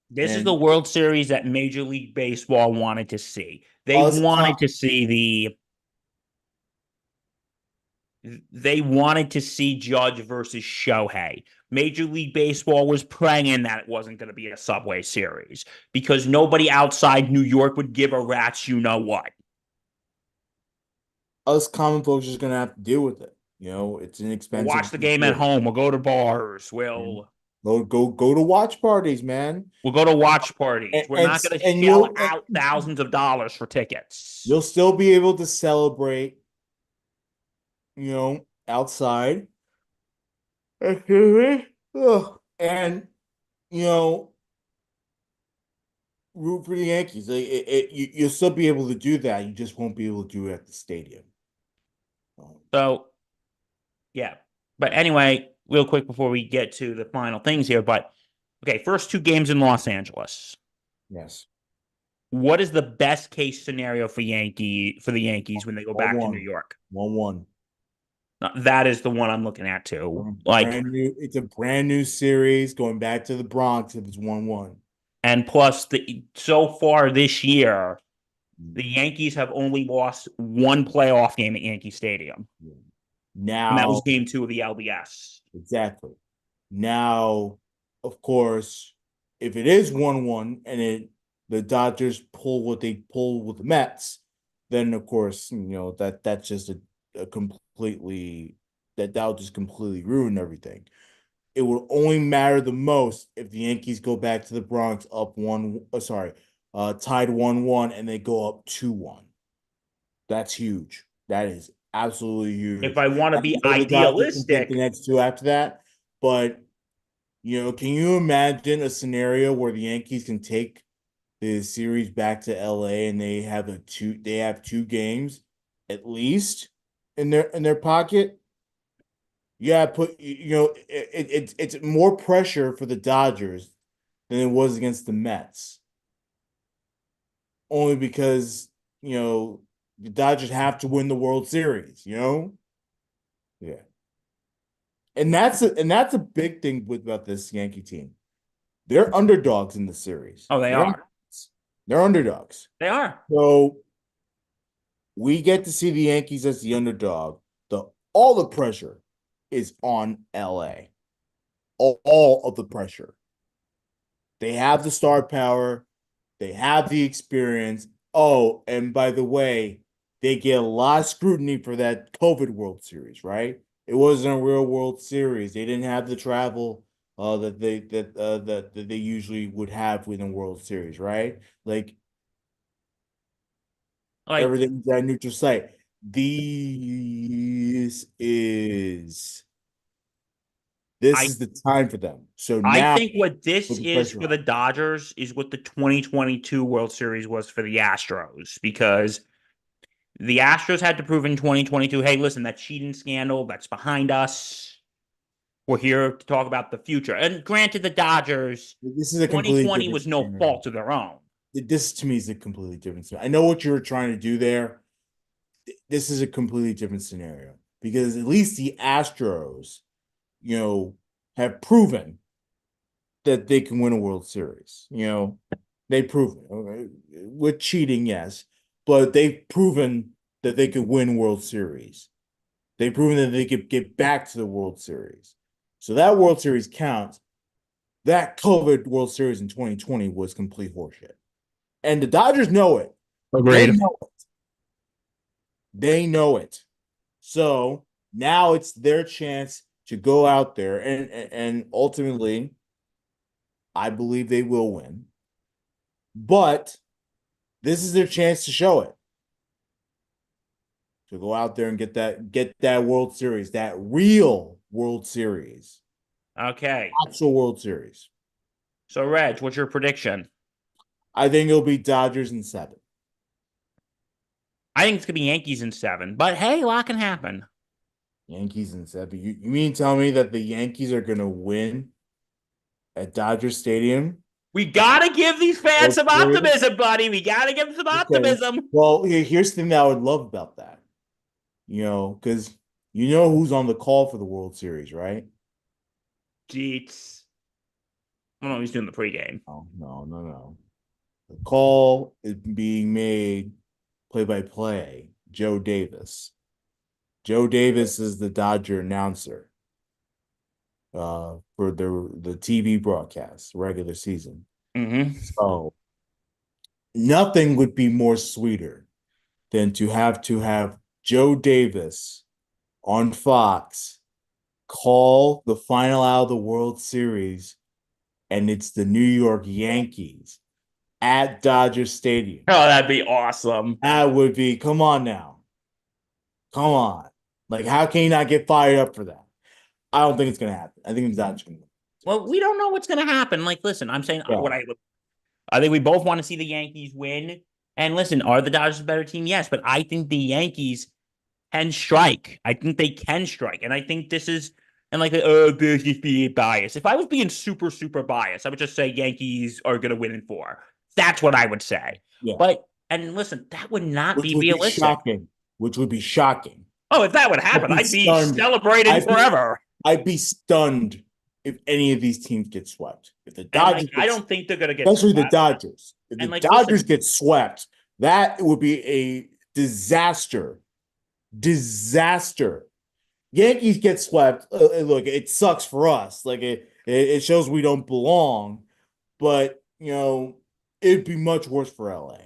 This is the And World Series that Major League Baseball wanted to see. us, They wanted to see Judge versus Shohei. Major League Baseball was praying that it wasn't going to be a Subway Series because nobody outside New York would give a rat's you know what. us common folks are just gonna have to deal with it. It's an We'll expensive watch the game at series. home. We'll go to bars. And go to watch parties, man. We'll go to watch parties. And We're and, not going to and shell out thousands of dollars for tickets. you'll still be able to celebrate, outside. Ugh. And you know, root for the Yankees. You'll still be able to do that. You just won't be able to do it at the stadium. Um, So yeah. But anyway, real quick before we get to the final things here, but okay, first two games in Los Angeles. yes, What is the best case scenario for the Yankees when they go one back to New one, York? 1-1. That is the one I'm looking at too. Like, Brand new. It's a brand new series going back to the Bronx. If it's 1-1. and plus the so far this year, the Yankees have only lost one playoff game at Yankee Stadium, and that was Now, Game 2 of the LDS. exactly. Now, of course, if it is 1-1 and the Dodgers pull what they pull with the Mets, then of course, that's just a completely that'll just completely ruin everything. It will only matter the most if the Yankees go back to the Bronx up tied 1-1 and they go up 2-1. That's huge. That is absolutely If huge. I want to I be know the Dodgers can take the idealistic, next two after that, but can you imagine a scenario where the Yankees can take the series back to LA and they have two games at least in their pocket? Yeah, it's more pressure for the Dodgers than it was against the Mets. Only because, the Dodgers have to win the World Series. Yeah. And that's a big thing about this Yankee team. They're underdogs in the series. oh, they They're are. underdogs. They're underdogs. They are. So we get to see the Yankees as the underdog. All the pressure is on LA. All of the pressure. They have the star power. They have the experience. Oh, and by the way, they get a lot of scrutiny for that COVID World Series, right? It wasn't a real World Series. They didn't have the travel that they usually would have within World Series, right? Like Like, everything's at neutral site. This is this I is the time for them. So I now think what put this the is pressure for on. the Dodgers is what the 2022 World Series was for the Astros, because the Astros had to prove in 2022, hey, listen, that cheating scandal, that's behind us. We're here to talk about the future. And granted, the Dodgers, This is a completely 2020 different was no scenario. fault of their own. This to me is a completely different scenario. I know what you were trying to do there. This is a completely different scenario because at least the Astros, you know, have proven that they can win a World Series. They've proven okay, with cheating, yes, but they've proven that they could win World Series. They've proven that they could get back to the World Series. So that World Series counts. That COVID World Series in 2020 was complete horseshit. And the Dodgers know it. They Agreed. know it. They know it. So now it's their chance to go out there and ultimately, I believe they will win. But this is their chance to show it. To go out there and get that World Series, that real World Series, Okay. actual World Series. So, Reg, what's your prediction? I think it'll be Dodgers in 7. I think it's going to be Yankees in 7, but hey, a lot can happen. Yankees in 7. You mean tell me that the Yankees are gonna win at Dodger Stadium? We got to give these fans World some Series? optimism, buddy. We got to give them some Okay. optimism. Well, here's the thing that I would love about that. Because you know who's on the call for the World Series, right? Jeez. I don't know, he's doing the pregame. Oh, no, no, no. The call is being made play by play. Joe Davis. Joe Davis is the Dodger announcer for the TV broadcast, regular season. Mm-hmm. So nothing would be more sweeter than to have Joe Davis on Fox call the final out of the World Series, and it's the New York Yankees at Dodger Stadium. Oh, that'd be awesome. That would be, come on now. Come on. Like, how can you not get fired up for that? I don't think it's gonna happen. I think the Dodgers gonna win. Well, we don't know what's going to happen. Like, listen, I'm saying Yeah, I think we both want to see the Yankees win. And listen, are the Dodgers a better team? Yes, but I think the Yankees can strike. I think they can strike, and I think this is and like this is being biased. If I was being super biased, I would just say Yankees are going to win in four. That's what I would say. yeah. But and listen, that would not Which be would be realistic. shocking. Which would be shocking. Oh, if that would I'd happen, be I'd be stunned. celebrating I'd be forever. I'd be stunned if any of these teams get swept. If the And like, Dodgers I get, don't think they're going to get especially the swept. Dodgers, if the And like, Dodgers listen, get swept, that would be a disaster. Disaster. Yankees get swept. Look, it sucks for us. Like it shows we don't belong. But it'd be much worse for LA.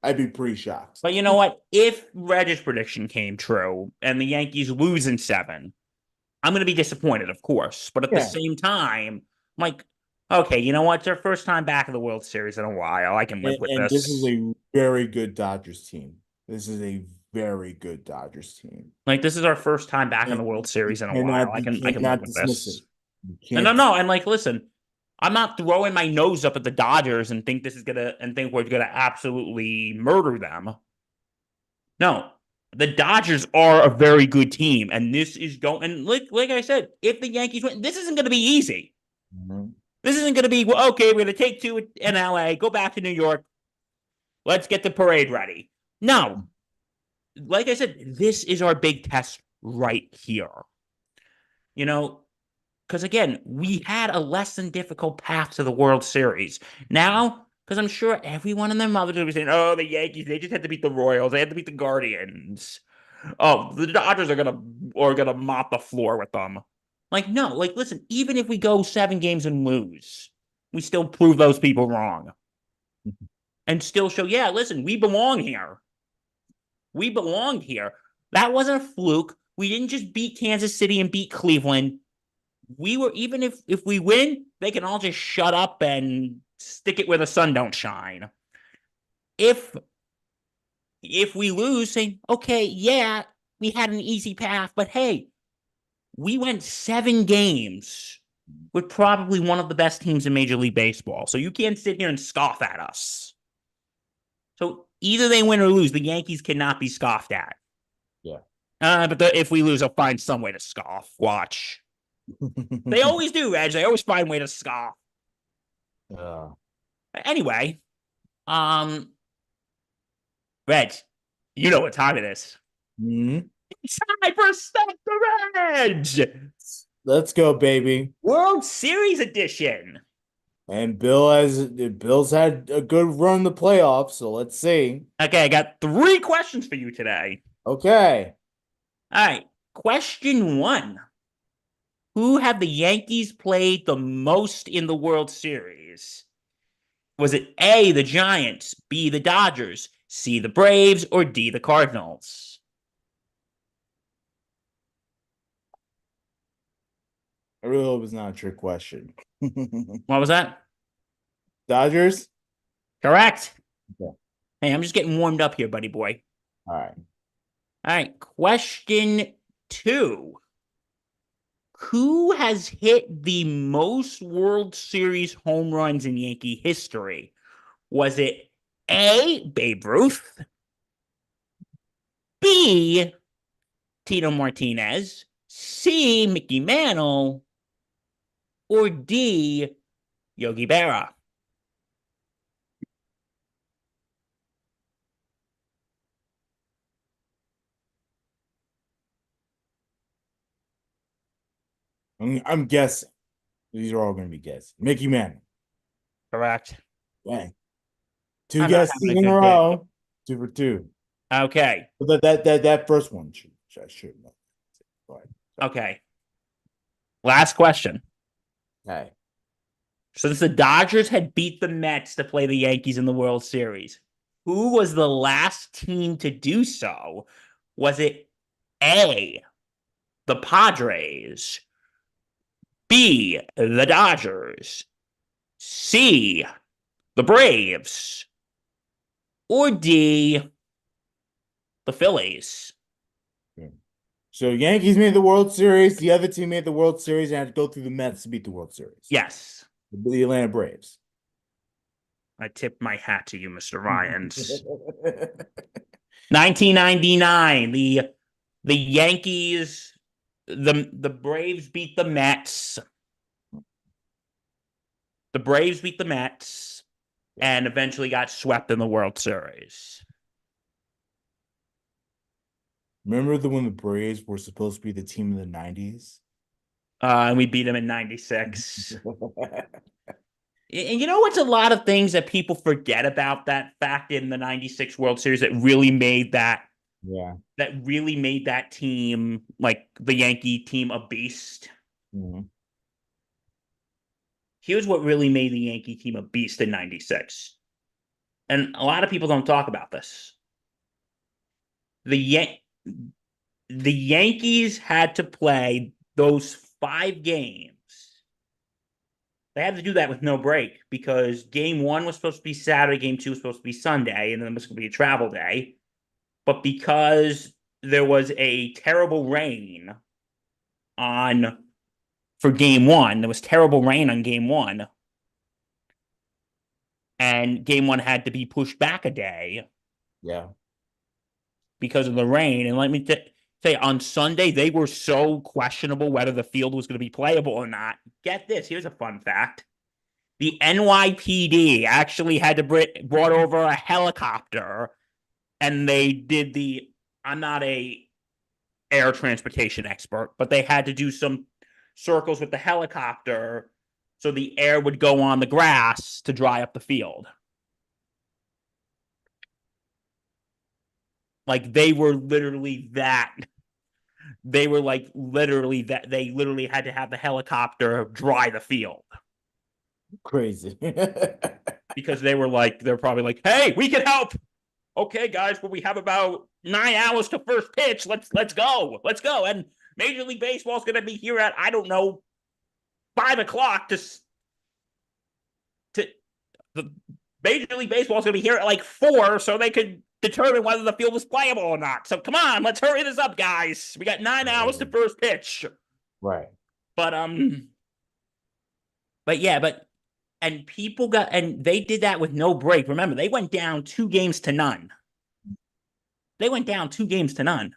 I'd be pretty shocked. but you know what? If Reg's prediction came true and the Yankees lose in seven, I'm going to be disappointed, of course. But at the Yeah, same time, I'm like, okay, you know what? It's their first time back in the World Series in a while. I can live with and this is this. a very good Dodgers team. This is a very good Dodgers team. Like, this is our first time back in And the World Series in a while. you I can live cannot with dismiss it. this. You And no, can't. no, and like, listen, I'm not throwing my nose up at the Dodgers and think this is gonna and think we're gonna absolutely murder them. No, the Dodgers are a very good team, and this is going. And like I said, if the Yankees win, this isn't going to be easy. Mhm. This isn't going to be well, okay. We're going to take two in LA, go back to New York. Let's get the parade ready. No, like I said, this is our big test right here. You know, because again, we had a less than difficult path to the World Series. Now, because I'm sure everyone and their mothers will be saying, "Oh, the Yankees, they just had to beat the Royals, they had to beat the Guardians. Oh, the Dodgers are gonna mop the floor with them." Like, no, like listen, even if we go 7 games and lose, we still prove those people wrong and still show, yeah, listen, we belong here. We belonged here. That wasn't a fluke. We didn't just beat Kansas City and beat Cleveland. We were even if we win, they can all just shut up and stick it where the sun don't shine. If if we lose, saying, okay, yeah, we had an easy path, but hey, we went 7 games with probably one of the best teams in Major League Baseball. So you can't sit here and scoff at us. So either they win or lose. The Yankees cannot be scoffed at. Yeah. But if we lose, I'll find some way to scoff. Watch. They always do, Reg. They always find a way to scoff. uh, Anyway, um, Reg, you know what time it is. mhm. It's time for Stop the Reg! Let's go, baby. World Series edition. And Bill's had a good run in the playoffs, so let's see. Okay, I got 3 questions for you today. Okay. All right. Question one. Who have the Yankees played the most in the World Series? Was it A, the Giants, B, the Dodgers, C, the Braves, or D, the Cardinals? I really hope it's not a trick question. What was that? Dodgers? Correct. Okay. Hey, I'm just getting warmed up here, buddy boy. All right. All right. Question two. Who has hit the most World Series home runs in Yankee history? Was it A, Babe Ruth, B, Tito Martinez, C, Mickey Mantle, or D, Yogi Berra? I'm guessing. These are all going to be guesses. Mickey Mantle. Correct. Dang. Two I'm not guesses having a in a good day. row. 2 for 2. Okay. But that first one I should know. Go ahead. Okay. Last question. Okay. Since the Dodgers had beat the Mets to play the Yankees in the World Series, who was the last team to do so? Was it A, the Padres, B, the Dodgers, C, the Braves, or D, the Phillies? Yeah. So Yankees made the World Series. The other team made the World Series and had to go through the Mets to beat the World Series. Yes. The Atlanta Braves. I tip my hat to you, Mr. Ryans. 1999, the Yankees, the Braves beat the Mets. The Braves beat the Mets Yeah. and eventually got swept in the World Series. Remember when the Braves were supposed to be the team of the 90s? And we beat them in 96. And you know what's a lot of things that people forget about that fact in the 96 World Series Yeah. that really made that team, like the Yankee team, a beast. Mhm. Here's what really made the Yankee team a beast in 96. And a lot of people don't talk about this. The Yan- the Yankees had to play those 5 games. They had to do that with no break because game one was supposed to be Saturday, game two was supposed to be Sunday, and then it was going to be a travel day. But because there was a terrible rain on for game one, there was terrible rain on game one, and game one had to be pushed back a day Yeah. because of the rain. And let me say, on Sunday, they were so questionable whether the field was going to be playable or not. Get this, here's a fun fact. The NYPD actually had to brought over a helicopter, and they did the. I'm not a air transportation expert, but they had to do some circles with the helicopter so the air would go on the grass to dry up the field. Like they were literally that. They were like literally that. They literally had to have the helicopter dry the field Crazy. because they're probably like, hey, we can help. Okay, guys, but we have about 9 hours to first pitch. Let's go. And Major League Baseball is going to be here at I don't know 5 o'clock to the Major League Baseball is going to be here at like 4, so they could determine whether the field was playable or not. So come on, let's hurry this up, guys. We got 9 hours to first pitch. Right. But but yeah, but and people got and they did that with no break. Remember, they went down 2 games to none. They went down 2 games to none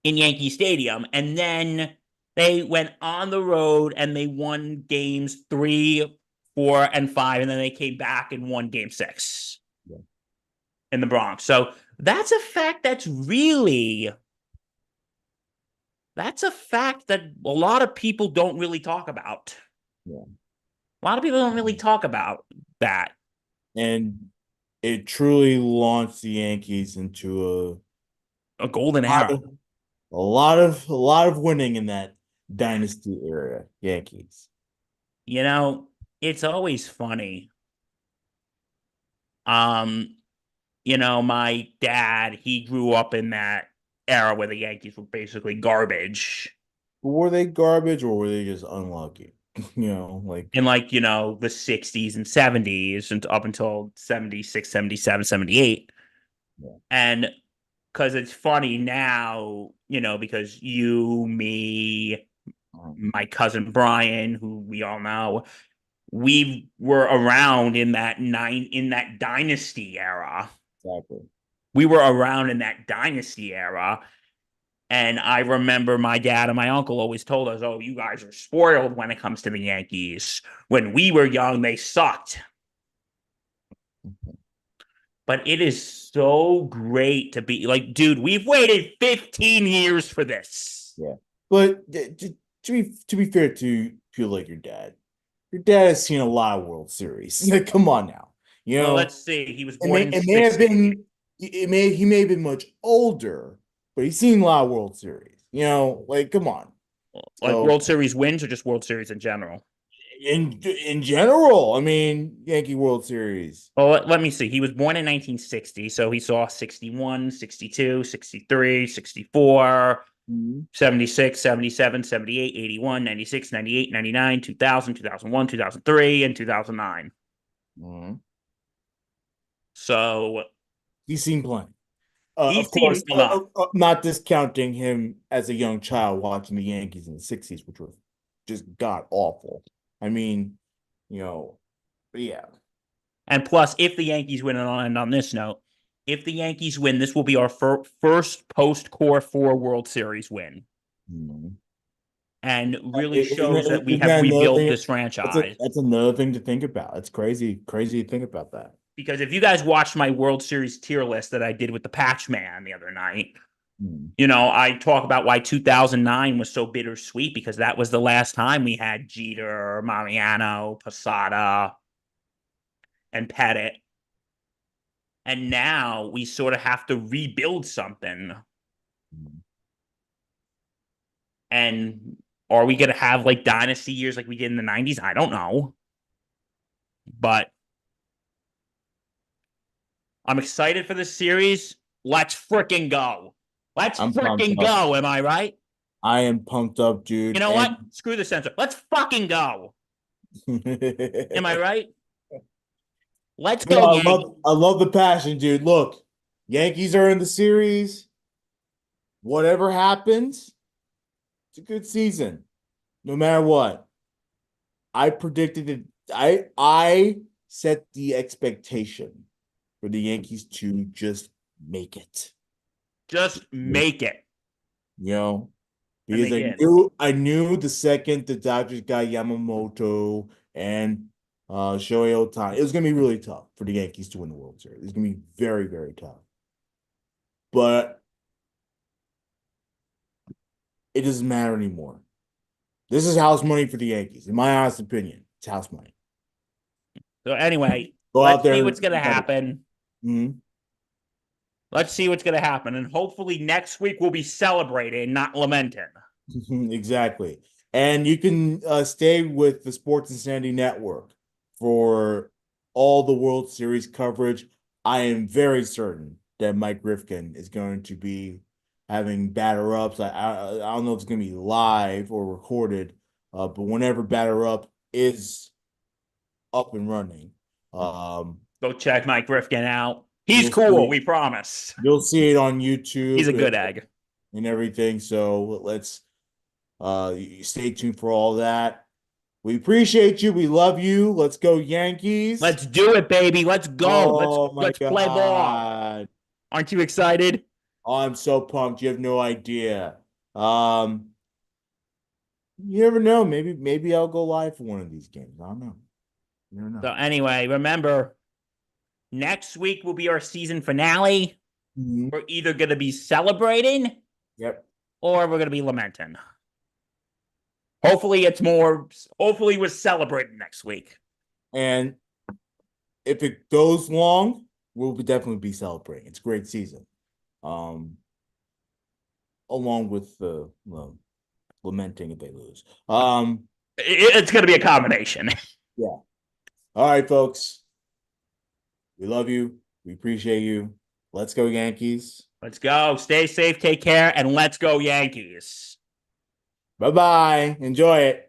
in Yankee Stadium, and then they went on the road and they won games 3, 4, and 5, and then they came back and won game 6 Yeah. in the Bronx. So that's a fact that's a fact that a lot of people don't really talk about. Yeah. A lot of people don't really talk about that. And it truly launched the Yankees into A golden a lot era. of a lot of winning in that dynasty era, Yankees. You know, it's always funny. Um, my dad, he grew up in that era where the Yankees were basically garbage. Were they garbage or were they just unlucky? Like In the 60s and 70s and up until 76, 77, 78. yeah. And because it's funny now, because you, me, my cousin Brian, who we all know, we were around in that dynasty era. Exactly. We were around in that dynasty era. And I remember my dad and my uncle always told us, oh, you guys are spoiled when it comes to the Yankees. When we were young, they sucked. But it is so great to be like, dude, we've waited 15 years for this. Yeah. But to be fair to people like your dad has seen a lot of World Series. Come on now. You Well, know, let's see. He was it born may in it may have 60. been he may have been much older, but he's seen a lot of World Series. Like come on. Like So World Series wins or just World Series in general? in general, I mean, Yankee World Series. Well, let me see. He was born in 1960, so he saw 61, 62, 63, 64, Mhm. 76, 77, 78, 81, 96, 98, 99, 2000, 2001, 2003, and 2009. Mhm. So, He's seen plenty. These Of course, teams will not. not discounting him as a young child watching the Yankees in the '60s, which was just god awful. I mean, you know, but yeah. And plus, if the Yankees win, and I'll end on this note, if the Yankees win, this will be our first post Core 4 World Series win. Mhm. And really shows that we Isn't have that another rebuilt thing? this franchise. That's another thing to think about. It's crazy, crazy to think about that. Because if you guys watched my World Series tier list that I did with the Patch Man the other night, Hmm. I talk about why 2009 was so bittersweet because that was the last time we had Jeter, Mariano, Posada, and Pettit. And now we sort of have to rebuild something. And are we going to have like dynasty years like we did in the 90s? I don't know. But I'm excited for this series. Let's freaking go. Let's I'm pumped freaking up. go. Am I right? I am pumped up, You dude. know what? And Screw the censor. Let's fucking go. Am I right? Let's no, go, Yankees. I love the passion, dude. Look, Yankees are in the series. Whatever happens, it's a good season, no matter what. I predicted it. I set the expectation for the Yankees to just make it. Just make it. You know, And because they did. I knew the second the Dodgers got Yamamoto and Shohei Ohtani, it was gonna be really tough for the Yankees to win the World Series. It's gonna be very, very tough. But it doesn't matter anymore. This is house money for the Yankees, in my honest opinion. It's house money. So anyway, Go let's out see there what's and gonna get it. happen. Mhm. Let's see what's gonna happen. And hopefully next week we'll be celebrating, not lamenting. Exactly. And you can stay with the Sports Insanity Network for all the World Series coverage. I am very certain that Mike Rifkin is going to be having batter ups. I don't know if it's going to be live or recorded, but whenever batter up is up and running, um, Go check Mike Rifkin out. He's you'll see cool, it. we promise. You'll see it on He's a YouTube good egg. and everything. So let's stay tuned for all that. We appreciate you. We love you. Let's go Yankees. Let's do it, baby. Let's go. Let's Oh my let's play ball. God. Aren't you excited? Oh, I'm so pumped. You have no idea. Um, you never know. Maybe I'll go live for one of these games. I don't know. You never So know. anyway, remember, next week will be our season finale. Mhm. We're either going to be celebrating Yep. or we're going to be lamenting. Hopefully we're celebrating next week. And if it goes long, we'll definitely be celebrating. It's a great season. Um, along with the lamenting if they lose. It's going to be a combination. Yeah. All right, folks. We love you. We appreciate you. Let's go, Yankees. Let's go. Stay safe, take care, and let's go, Yankees. Bye bye. Enjoy it.